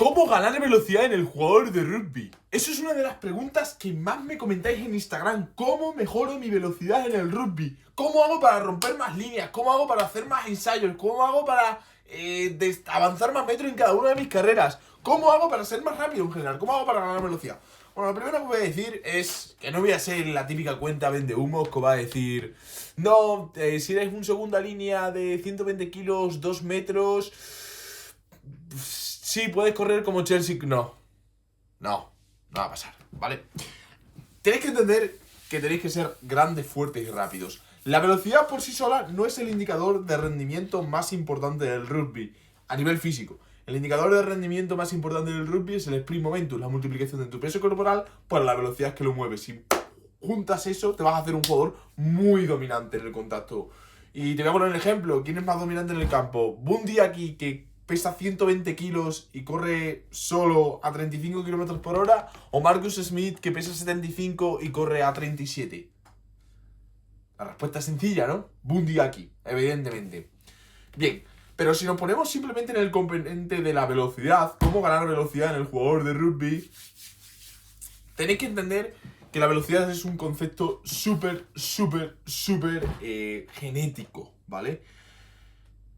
¿Cómo ganar velocidad en el jugador de rugby? Eso es una de las preguntas que más me comentáis en Instagram. ¿Cómo mejoro mi velocidad en el rugby? ¿Cómo hago para romper más líneas? ¿Cómo hago para hacer más ensayos? ¿Cómo hago para avanzar más metros en cada una de mis carreras? ¿Cómo hago para ser más rápido en general? ¿Cómo hago para ganar velocidad? Bueno, lo primero que voy a decir es que no voy a ser la típica cuenta vendehumos que va a decir: no, si eres un segunda línea de 120 kilos, 2 metros... sí, puedes correr como Chelsea. No va a pasar, ¿vale? Tenéis que entender que tenéis que ser grandes, fuertes y rápidos. La velocidad por sí sola no es el indicador de rendimiento más importante del rugby a nivel físico. El indicador de rendimiento más importante del rugby es el sprint momentum, la multiplicación de tu peso corporal por la velocidad que lo mueves. Si juntas eso, te vas a hacer un jugador muy dominante en el contacto. Y te voy a poner un ejemplo. ¿Quién es más dominante en el campo? Bundy aquí, que pesa 120 kilos y corre solo a 35 km por hora, o Marcus Smith, que pesa 75 y corre a 37. La respuesta es sencilla, ¿no? Bundy aquí, evidentemente. Bien, pero si nos ponemos simplemente en el componente de la velocidad, cómo ganar velocidad en el jugador de rugby, tenéis que entender que la velocidad es un concepto súper genético, ¿vale?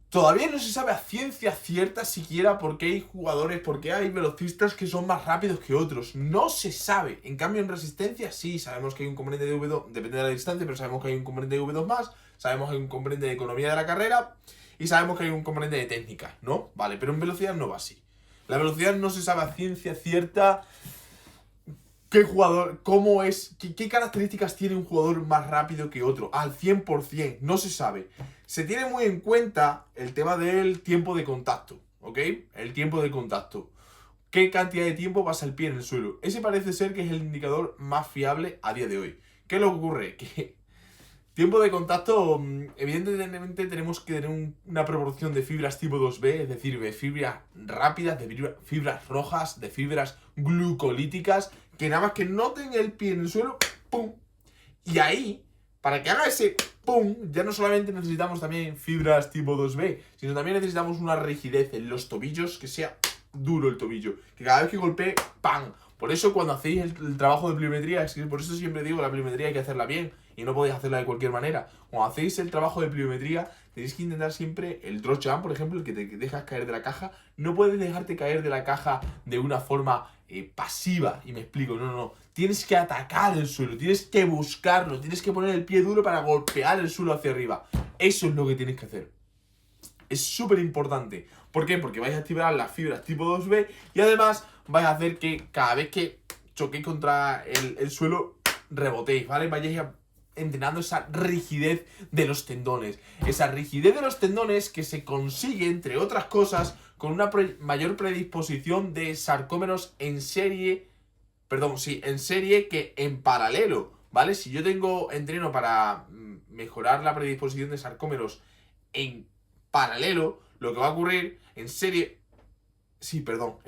Todavía no se sabe a ciencia cierta siquiera por qué hay jugadores, por qué hay velocistas que son más rápidos que otros. No se sabe. En cambio, en resistencia sí, sabemos que hay un componente de V2, depende de la distancia, pero sabemos que hay un componente de V2 más, sabemos que hay un componente de economía de la carrera y sabemos que hay un componente de técnica, ¿no? Vale, pero en velocidad no va así. La velocidad no se sabe a ciencia cierta qué jugador, cómo es, qué características tiene un jugador más rápido que otro. Al 100%, no se sabe. Se tiene muy en cuenta el tema del tiempo de contacto, ¿ok? El tiempo de contacto. ¿Qué cantidad de tiempo pasa el pie en el suelo? Ese parece ser que es el indicador más fiable a día de hoy. ¿Qué le ocurre? Que tiempo de contacto, evidentemente tenemos que tener una proporción de fibras tipo 2B, es decir, de fibras rápidas, de fibras rojas, de fibras glucolíticas, que nada más que noten el pie en el suelo, ¡pum! Y ahí, para que haga ese ¡pum!, ya no solamente necesitamos también fibras tipo 2B, sino también necesitamos una rigidez en los tobillos, que sea duro el tobillo, que cada vez que golpee, ¡pam! Por eso cuando hacéis el trabajo de pliometría, es que por eso siempre digo, la pliometría hay que hacerla bien y no podéis hacerla de cualquier manera. Cuando hacéis el trabajo de pliometría, tenéis que intentar siempre el drop jump, por ejemplo, el que te dejas caer de la caja. No puedes dejarte caer de la caja de una forma pasiva, y me explico, no. Tienes que atacar el suelo, tienes que buscarlo, tienes que poner el pie duro para golpear el suelo hacia arriba. Eso es lo que tienes que hacer. Es súper importante. ¿Por qué? Porque vais a activar las fibras tipo 2B y además vais a hacer que cada vez que choquéis contra el suelo, rebotéis, ¿vale? Vayáis entrenando esa rigidez de los tendones. Esa rigidez de los tendones que se consigue, entre otras cosas, con una mayor predisposición de sarcómeros en serie que en paralelo, ¿vale? Si yo entreno para mejorar la predisposición de sarcómeros en paralelo, lo que va a ocurrir en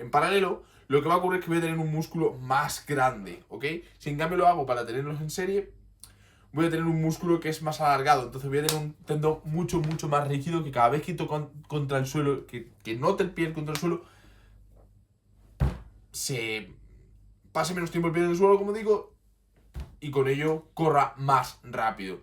paralelo, lo que va a ocurrir es que voy a tener un músculo más grande, ¿ok? Si en cambio lo hago para tenerlos en serie, voy a tener un músculo que es más alargado, entonces voy a tener un tendón mucho más rígido, que cada vez que toco contra el suelo, que note el pie contra el suelo, se pase menos tiempo el pie en el suelo, como digo, y con ello corra más rápido.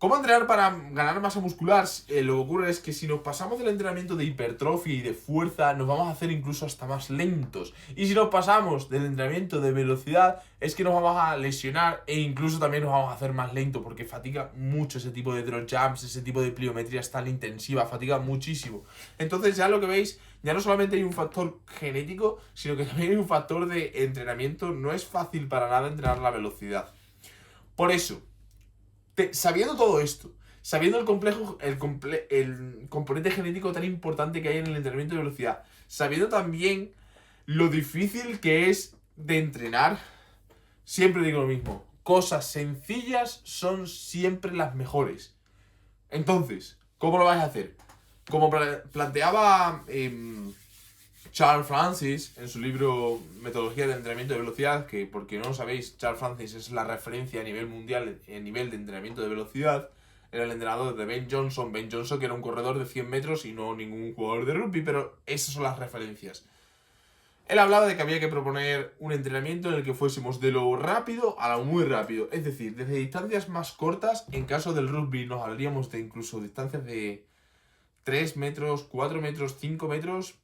¿Cómo entrenar para ganar masa muscular? Lo que ocurre es que si nos pasamos del entrenamiento de hipertrofia y de fuerza, nos vamos a hacer incluso hasta más lentos. Y si nos pasamos del entrenamiento de velocidad, es que nos vamos a lesionar e incluso también nos vamos a hacer más lentos, porque fatiga mucho ese tipo de drop jumps, ese tipo de pliometrías tan intensiva, fatiga muchísimo. Entonces ya lo que veis, ya no solamente hay un factor genético, sino que también hay un factor de entrenamiento. No es fácil para nada entrenar la velocidad. Por eso, sabiendo todo esto, sabiendo el componente genético tan importante que hay en el entrenamiento de velocidad, sabiendo también lo difícil que es de entrenar, siempre digo lo mismo: cosas sencillas son siempre las mejores. Entonces, ¿cómo lo vais a hacer? Como planteaba Charles Francis en su libro Metodología de Entrenamiento de Velocidad, que, porque no lo sabéis, Charles Francis es la referencia a nivel mundial en nivel de entrenamiento de velocidad. Era el entrenador de Ben Johnson, que era un corredor de 100 metros y no ningún jugador de rugby, pero esas son las referencias. Él hablaba de que había que proponer un entrenamiento en el que fuésemos de lo rápido a lo muy rápido. Es decir, desde distancias más cortas, en caso del rugby nos hablaríamos de incluso distancias de 3 metros, 4 metros, 5 metros,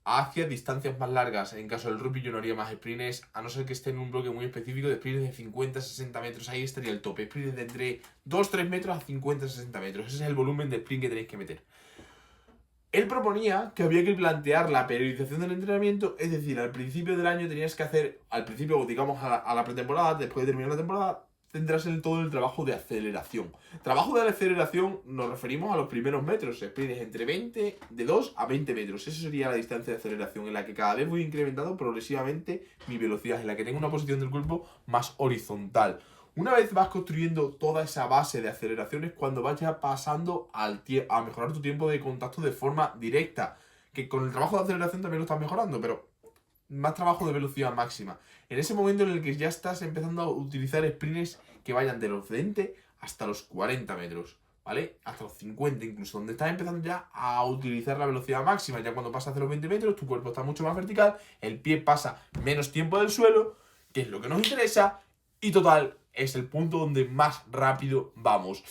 hacia distancias más largas. En caso del rugby yo no haría más sprints, a no ser que esté en un bloque muy específico de sprints de 50-60 metros. Ahí estaría el tope. Sprints de entre 2-3 metros a 50-60 metros. Ese es el volumen de sprint que tenéis que meter. Él proponía que había que plantear la periodización del entrenamiento, es decir, al principio del año tenías que hacer, al principio, digamos, a la pretemporada, después de terminar la temporada, tendrás todo el trabajo de aceleración. Trabajo de aceleración nos referimos a los primeros metros, sprints entre 20, de 2 a 20 metros. Esa sería la distancia de aceleración en la que cada vez voy incrementando progresivamente mi velocidad, en la que tengo una posición del cuerpo más horizontal. Una vez vas construyendo toda esa base de aceleraciones, cuando vayas pasando a mejorar tu tiempo de contacto de forma directa, que con el trabajo de aceleración también lo estás mejorando, pero más trabajo de velocidad máxima. En ese momento en el que ya estás empezando a utilizar sprints que vayan de los 20 hasta los 40 metros, ¿vale? Hasta los 50 incluso, donde estás empezando ya a utilizar la velocidad máxima. Ya cuando pasas de los 20 metros, tu cuerpo está mucho más vertical, el pie pasa menos tiempo del suelo, que es lo que nos interesa, y total, es el punto donde más rápido vamos.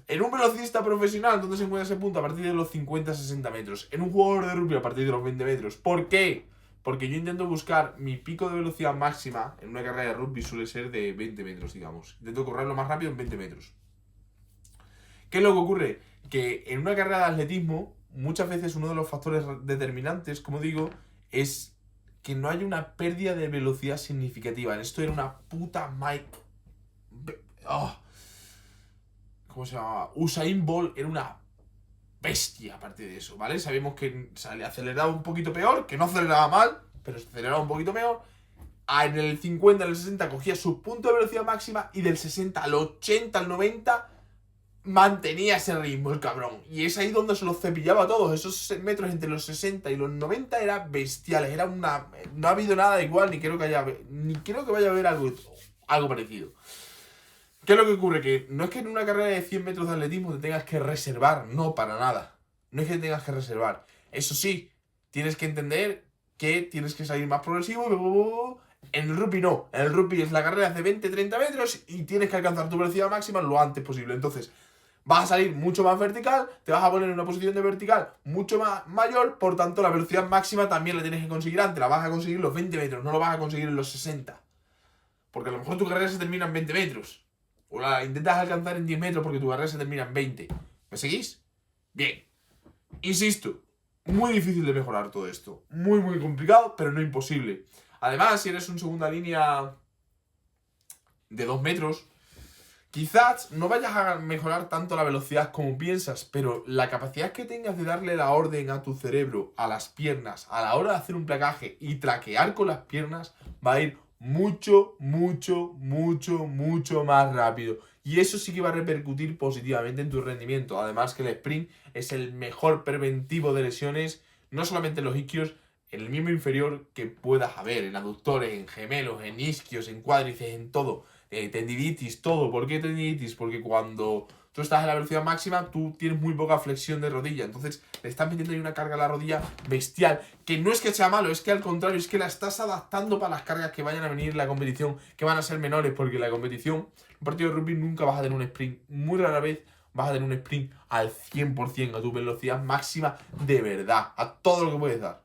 En un velocista profesional, ¿dónde se encuentra ese punto? A partir de los 50-60 metros. En un jugador de rugby, a partir de los 20 metros. ¿Por qué? Porque yo intento buscar mi pico de velocidad máxima en una carrera de rugby suele ser de 20 metros, digamos. Intento correr lo más rápido en 20 metros. ¿Qué es lo que ocurre? Que en una carrera de atletismo, muchas veces uno de los factores determinantes, como digo, es que no hay una pérdida de velocidad significativa. En esto era una puta ¿cómo se llamaba? Usain Bolt era una bestia aparte de eso, ¿vale? Sabíamos que aceleraba un poquito peor, que no aceleraba mal, pero aceleraba un poquito mejor. En el 50, en el 60 cogía su punto de velocidad máxima y del 60 al 80, al 90 mantenía ese ritmo el cabrón. Y es ahí donde se los cepillaba a todos. Esos metros entre los 60 y los 90 eran bestiales. Era una... No ha habido nada igual, ni creo que vaya a haber algo parecido. ¿Qué es lo que ocurre? Que no es que en una carrera de 100 metros de atletismo te tengas que reservar, no, para nada. No es que te tengas que reservar. Eso sí, tienes que entender que tienes que salir más progresivo. En el rugby no. En el rugby es la carrera de 20-30 metros y tienes que alcanzar tu velocidad máxima lo antes posible. Entonces, vas a salir mucho más vertical, te vas a poner en una posición de vertical mucho más mayor, por tanto la velocidad máxima también la tienes que conseguir antes. La vas a conseguir en los 20 metros, no lo vas a conseguir en los 60. Porque a lo mejor tu carrera se termina en 20 metros. O la intentas alcanzar en 10 metros porque tu carrera se termina en 20. ¿Me seguís? Bien. Insisto, muy difícil de mejorar todo esto. Muy, muy complicado, pero no imposible. Además, si eres un segunda línea de 2 metros, quizás no vayas a mejorar tanto la velocidad como piensas, pero la capacidad que tengas de darle la orden a tu cerebro, a las piernas, a la hora de hacer un placaje y traquear con las piernas, va a ir mucho más rápido. Y eso sí que va a repercutir positivamente en tu rendimiento. Además que el sprint es el mejor preventivo de lesiones, no solamente en los isquios, en el miembro inferior que puedas haber, en aductores, en gemelos, en isquios, en cuádriceps, en todo. Tendinitis, todo. ¿Por qué tendinitis? Porque cuando tú estás en la velocidad máxima, tú tienes muy poca flexión de rodilla. Entonces le estás metiendo ahí una carga a la rodilla bestial. Que no es que sea malo, es que al contrario, es que la estás adaptando para las cargas que vayan a venir en la competición, que van a ser menores, porque en la competición, un partido de rugby nunca vas a tener un sprint. Muy rara vez vas a tener un sprint al 100%, a tu velocidad máxima de verdad, a todo lo que puedes dar.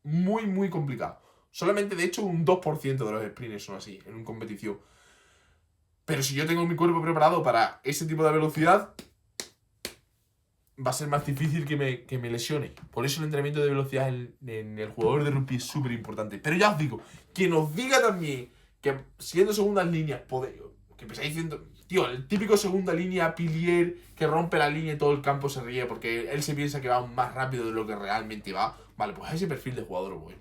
Muy complicado. Solamente, de hecho, un 2% de los sprints son así, en una competición. Pero si yo tengo mi cuerpo preparado para ese tipo de velocidad, va a ser más difícil que me lesione. Por eso el entrenamiento de velocidad en el jugador de rugby es súper importante. Pero ya os digo, que nos diga también que siendo segundas líneas, que empezáis diciendo, tío, el típico segunda línea pilier que rompe la línea y todo el campo se ríe porque él se piensa que va más rápido de lo que realmente va. Vale, pues a ese perfil de jugador voy.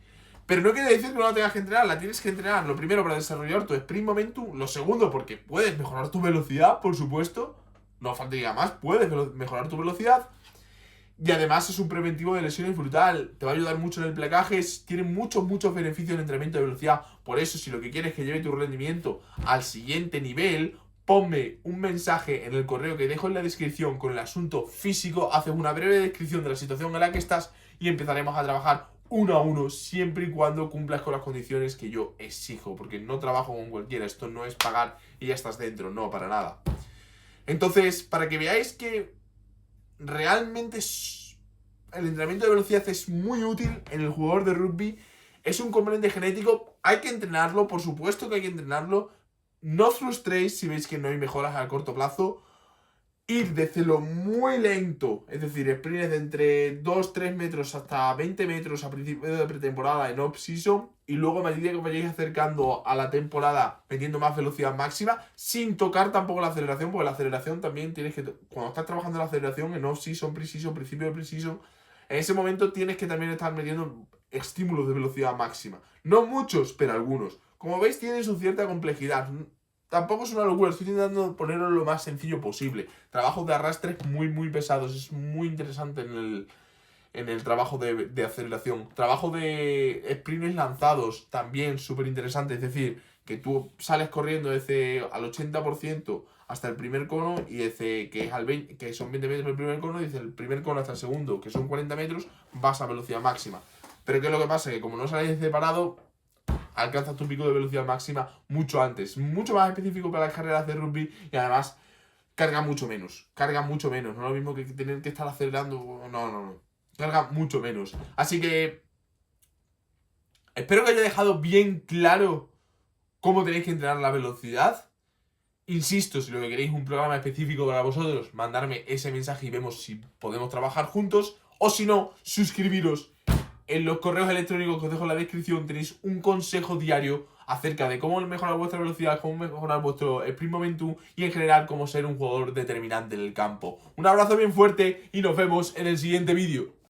Pero no quiere decir que no la tengas que entrenar, la tienes que entrenar. Lo primero para desarrollar tu sprint momentum, lo segundo porque puedes mejorar tu velocidad, por supuesto. No faltaría más, puedes mejorar tu velocidad. Y además es un preventivo de lesiones brutal. Te va a ayudar mucho en el placaje. Tiene muchos beneficios el entrenamiento de velocidad. Por eso, si lo que quieres es que lleve tu rendimiento al siguiente nivel, ponme un mensaje en el correo que dejo en la descripción con el asunto físico. Haces una breve descripción de la situación en la que estás y empezaremos a trabajar 1 a 1, siempre y cuando cumplas con las condiciones que yo exijo, porque no trabajo con cualquiera, esto no es pagar y ya estás dentro, no, para nada. Entonces, para que veáis que realmente el entrenamiento de velocidad es muy útil en el jugador de rugby, es un componente genético, hay que entrenarlo, por supuesto que hay que entrenarlo, no os frustréis si veis que no hay mejoras a corto plazo. Ir desde lo muy lento, es decir, sprints de entre 2-3 metros hasta 20 metros a principio de pretemporada en off-season, y luego a medida que os vayáis acercando a la temporada metiendo más velocidad máxima, sin tocar tampoco la aceleración, porque la aceleración también tienes que, cuando estás trabajando la aceleración en off-season, pre-season, principio de pre-season, en ese momento tienes que también estar metiendo estímulos de velocidad máxima. No muchos, pero algunos. Como veis, tienen su cierta complejidad. Tampoco es una locura, estoy intentando ponerlo lo más sencillo posible. Trabajos de arrastre muy pesados, es muy interesante en el trabajo de aceleración. Trabajo de sprints lanzados, también súper interesante. Es decir, que tú sales corriendo desde al 80% hasta el primer cono, y desde que, es al 20, que son 20 metros el primer cono, y desde el primer cono hasta el segundo, que son 40 metros, vas a velocidad máxima. Pero ¿qué es lo que pasa? Que como no sales separado, alcanzas tu pico de velocidad máxima mucho antes. Mucho más específico para las carreras de rugby, y además carga mucho menos. Carga mucho menos. No es lo mismo que tener que estar acelerando. No. Carga mucho menos. Así que espero que haya dejado bien claro cómo tenéis que entrenar la velocidad. Insisto, si lo que queréis un programa específico para vosotros, mandarme ese mensaje y vemos si podemos trabajar juntos. O si no, suscribiros. En los correos electrónicos que os dejo en la descripción tenéis un consejo diario acerca de cómo mejorar vuestra velocidad, cómo mejorar vuestro sprint momentum y en general cómo ser un jugador determinante en el campo. Un abrazo bien fuerte y nos vemos en el siguiente vídeo.